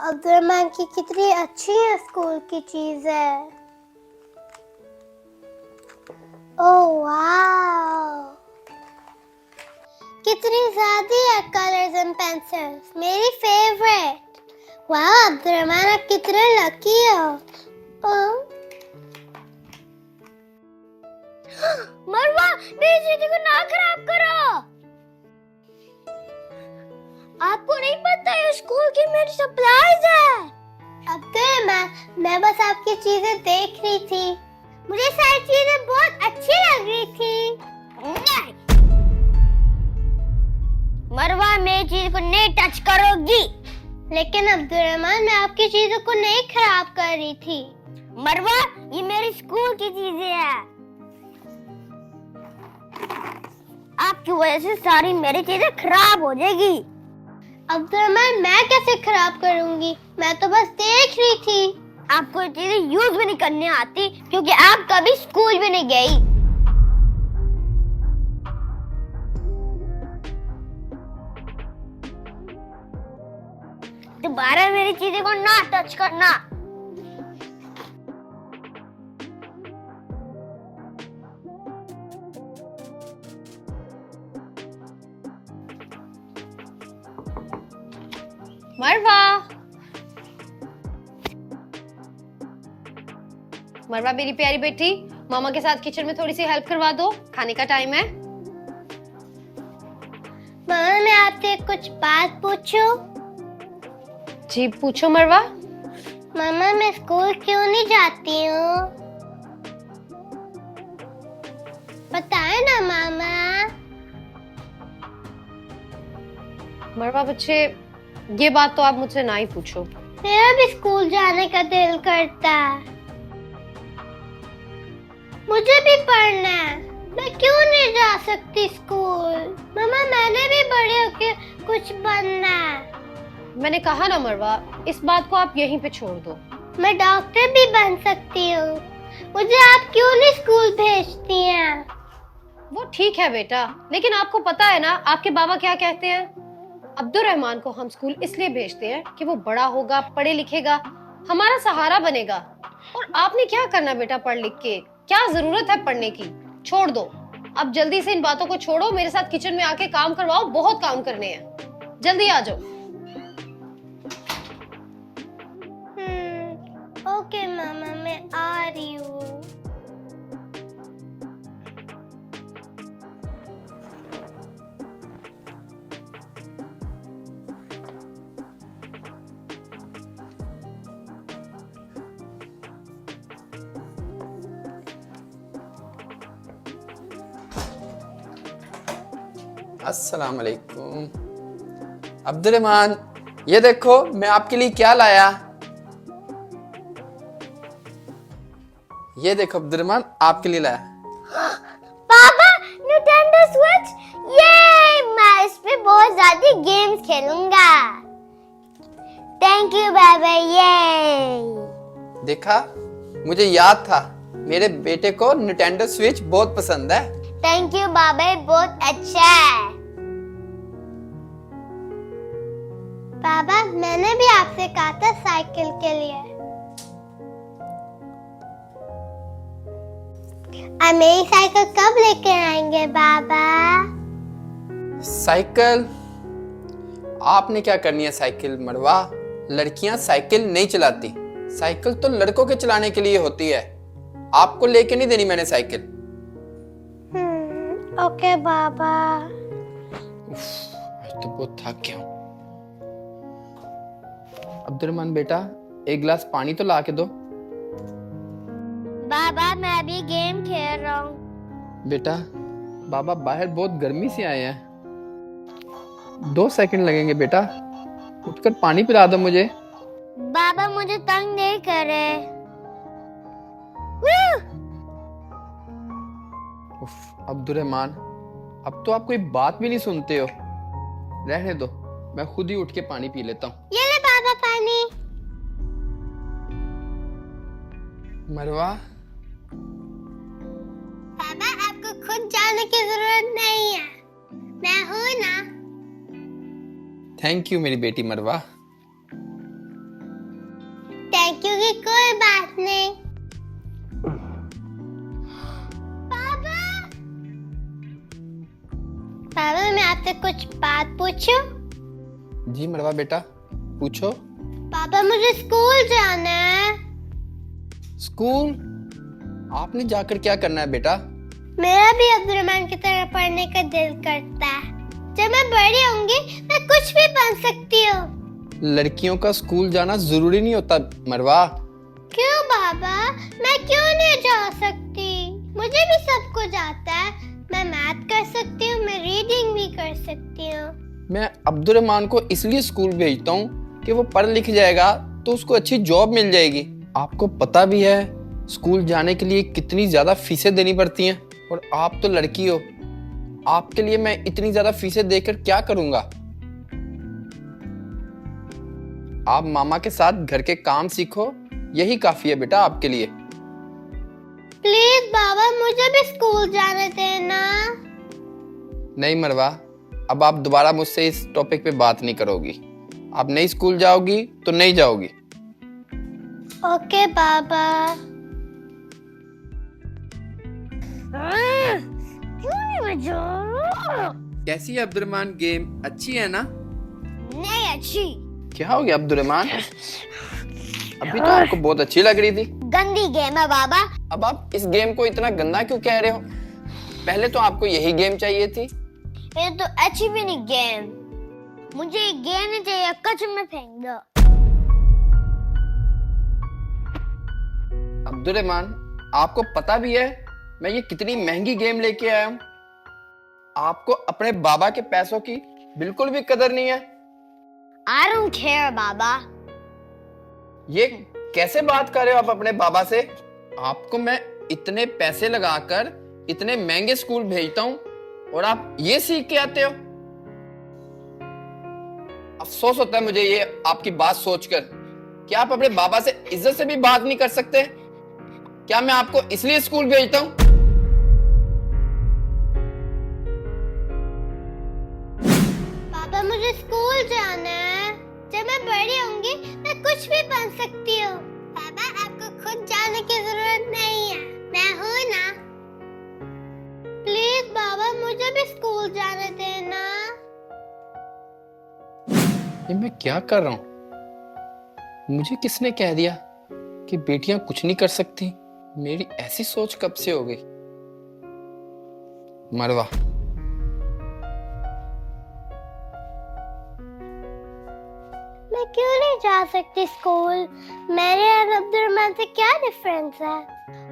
Abdurrahman की कितनी अच्छी है स्कूल की चीजें। ओह वाह, कितनी ज्यादा है कलर्स एंड पेंसिल्स, मेरी फेवरेट। वाह अब्दुर्रहमान, आप कितने लकी हो। मरवा, मेरी चीज़ों को ना खराब करो। आपको नहीं पता ये स्कूल की मेरी सप्लाईज है। अब्दुर्रहमान, मैं बस आपकी चीजें देख रही थी, मुझे सारी चीजें बहुत अच्छी लग रही थी। नहीं मरवा, मेरी चीज को नहीं टच करोगी। लेकिन अब्दुर्रहमान, मैं आपकी चीजों को नहीं खराब कर रही थी। मरवा, ये मेरी स्कूल की चीजें हैं। आपकी वजह से सारी मेरी चीजें खराब हो जाएगी। अब्दुर्रहमान, मैं कैसे खराब करूंगी, मैं तो बस देख रही थी। आपको ये चीजें यूज भी नहीं करने आती क्योंकि आप कभी स्कूल भी नहीं गई। दोबारा मेरी चीजें को ना टच करना। मरवा, मरवा मेरी प्यारी बेटी, मामा के साथ किचन में थोड़ी सी हेल्प करवा दो, खाने का टाइम है। मामा, मैं आपसे कुछ बात पूछूं? जी पूछो मरवा। मामा, मैं स्कूल क्यों नहीं जाती हूँ? बताए ना मामा। मरवा बच्चे, ये बात तो आप मुझसे ना ही पूछो। मेरा भी स्कूल जाने का दिल करता है, मुझे भी पढ़ना है, मैं क्यों नहीं जा सकती स्कूल? मामा, मैंने भी बड़े होके कुछ बनना है। मैंने कहा ना मरवा, इस बात को आप यहीं पे छोड़ दो। मैं डॉक्टर भी बन सकती हूँ, मुझे आप क्यों नहीं स्कूल भेजती हैं? वो ठीक है बेटा, लेकिन आपको पता है ना आपके बाबा क्या कहते हैं? अब्दुर्रहमान को हम स्कूल इसलिए भेजते हैं कि वो बड़ा होगा, पढ़े लिखेगा, हमारा सहारा बनेगा। और आपने क्या करना बेटा पढ़ लिख के, क्या जरूरत है पढ़ने की? छोड़ दो, अब जल्दी से इन बातों को छोड़ो, मेरे साथ किचन में आके काम करवाओ, बहुत काम करने हैं, जल्दी आ जाओ। ओके मामा, मैं आ रही हूँ। अस्सलाम वालेकुम। अब्दुर्रहमान, ये देखो मैं आपके लिए क्या लाया। ये देखो अब्दुर्रहमान, आपके लिए लाया। पापा, निंटेंडो स्विच, ये मैं इस पे बहुत ज्यादा गेम्स खेलूंगा। थैंक यू बाबा। ये देखा, मुझे याद था, मेरे बेटे को निंटेंडो स्विच बहुत पसंद है। थैंक यू बाबा, बहुत अच्छा है। बाबा, मैंने भी आपसे कहा था साइकिल के लिए। अब मेरी साइकिल कब लेके आएंगे बाबा? साइकिल? आपने क्या करनी है साइकिल मरवा? लड़कियां साइकिल नहीं चलाती, साइकिल तो लड़कों के चलाने के लिए होती है। आपको लेके नहीं देनी मैंने साइकिल। ओके बाबा। आज तो बहुत थक गया हूं। अब्दुर्रहमान बेटा, एक गिलास पानी तो ला के दो। बाबा, मैं भी गेम खेल रहा हूँ। बेटा, बाबा बाहर बहुत गर्मी से आए हैं, 2 सेकंड लगेंगे बेटा, उठकर पानी पिला दो मुझे। बाबा, मुझे तंग नहीं करे। उफ, अब्दुर्रहमान, अब तो आप कोई बात भी नहीं सुनते हो। रहने दो, मैं खुद ही उठ के पानी पी लेता हूँ। ये ले बाबा पानी। मरवा, बाबा, आपको खुद जाने की जरूरत नहीं है, मैं हूँ ना। थैंक यू मेरी बेटी मरवा। नहीं। पापा, पापा मैं आपसे कुछ बात पूछूं? जी मरवा बेटा, पूछो। पापा मुझे स्कूल जाना है। स्कूल? आपने जाकर क्या करना है बेटा? मेरा भी अब्दुर्रहमान की तरह पढ़ने का दिल करता है। जब मैं बड़ी होंगी मैं कुछ भी बन सकती हूँ। लड़कियों का स्कूल जाना जरूरी नहीं होता मरवा। क्यों बाबा, मैं क्यों नहीं जा सकती? मुझे भी सब कुछ आता है। मैं मैथ कर सकती हूँ, मैं रीडिंग भी कर सकती हूँ। मैं अब्दुर्रहमान को इसलिए स्कूल भेजता हूँ कि वो पढ़ लिख जाएगा तो उसको अच्छी जॉब मिल जाएगी। आपको पता भी है स्कूल जाने के लिए कितनी ज्यादा फीसें देनी पड़ती हैं, और आप तो लड़की हो। आपके लिए मैं इतनी ज्यादा फीसें देकर क्या करूंगा? आप मामा के साथ घर के काम सीखो, यही काफी है बेटा आपके लिए। प्लीज बाबा मुझे भी स्कूल जाने देना। नहीं मरवा, अब आप दोबारा मुझसे इस टॉपिक पे बात नहीं करोगी। आप नहीं स्कूल जाओगी तो नहीं जाओगी। ओके बाबा। कैसी है अब्दुर्रहमान गेम? अच्छी है ना? नहीं अच्छी। क्या हो गया अब्दुर्रहमान? अभी तो आपको बहुत अच्छी लग रही थी। गंदी गेम है बाबा। अब आप इस गेम को इतना गंदा क्यों कह रहे हो? पहले तो आपको यही गेम चाहिए थी। ये तो अच्छी भी नहीं गेम। मुझे ये गेम नहीं चाहिए, कचरे में फेंक दो। अब्दुर्रहमान, आपको पता भी है मैं ये कितनी महंगी गेम लेके आया हूँ? आपको अपने बाबा के पैसों की बिल्कुल भी कदर नहीं है। I don't care बाबा। ये कैसे बात कर रहे हो आप अपने बाबा से? आपको मैं इतने पैसे लगाकर इतने महंगे स्कूल भेजता हूँ और आप ये सीख के आते हो। अफसोस होता है मुझे ये आपकी बात सोचकर। क्या आप अपने बाबा से इज्जत से भी बात नहीं कर सकते? क्या मैं आपको इसलिए स्कूल भेजता हूँ? पापा मुझे स्कूल जाना है। जब मैं बड़ी होंगी मैं कुछ भी बन सकती हूँ। पापा आपको खुद जाने की जरूरत नहीं है, मैं हूँ ना। प्लीज बाबा मुझे भी स्कूल जाने देना। ये मैं क्या कर रहा हूँ? मुझे किसने कह दिया कि बेटियां कुछ नहीं कर सकती? मेरी ऐसी सोच कब से हो गई? मरवा, मैं क्यों नहीं जा सकती स्कूल? मेरे और अब्दुर्रहमान से क्या डिफरेंस है?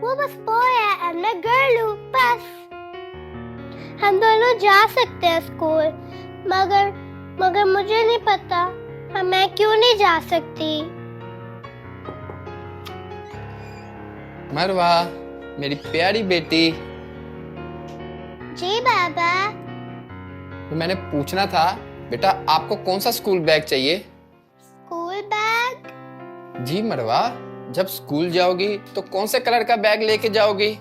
वो बस बॉय है और मैं गर्ल हूँ, बस। हम दोनों जा सकते हैं स्कूल, मगर मुझे नहीं पता मैं क्यों नहीं जा सकती। मरवा, मेरी प्यारी बेटी। जी बाबा। तो मैंने पूछना था बेटा, आपको कौन सा स्कूल बैग चाहिए? School bag? जी मरवा, जब स्कूल जाओगी तो कौन से कलर का बैग लेके जाओगी?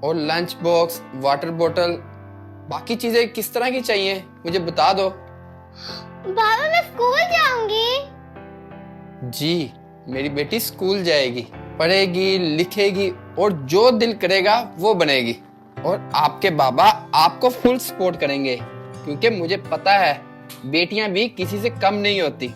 और लंच बॉक्स, वाटर बोतल, बाकी चीजें किस तरह की चाहिए मुझे बता दो। बाबा मैं स्कूल जाऊंगी। जी, मेरी बेटी स्कूल जाएगी, पढ़ेगी, लिखेगी और जो दिल करेगा वो बनेगी। और आपके बाबा आपको फुल सपोर्ट करेंगे, क्योंकि मुझे पता है बेटियां भी किसी से कम नहीं होती।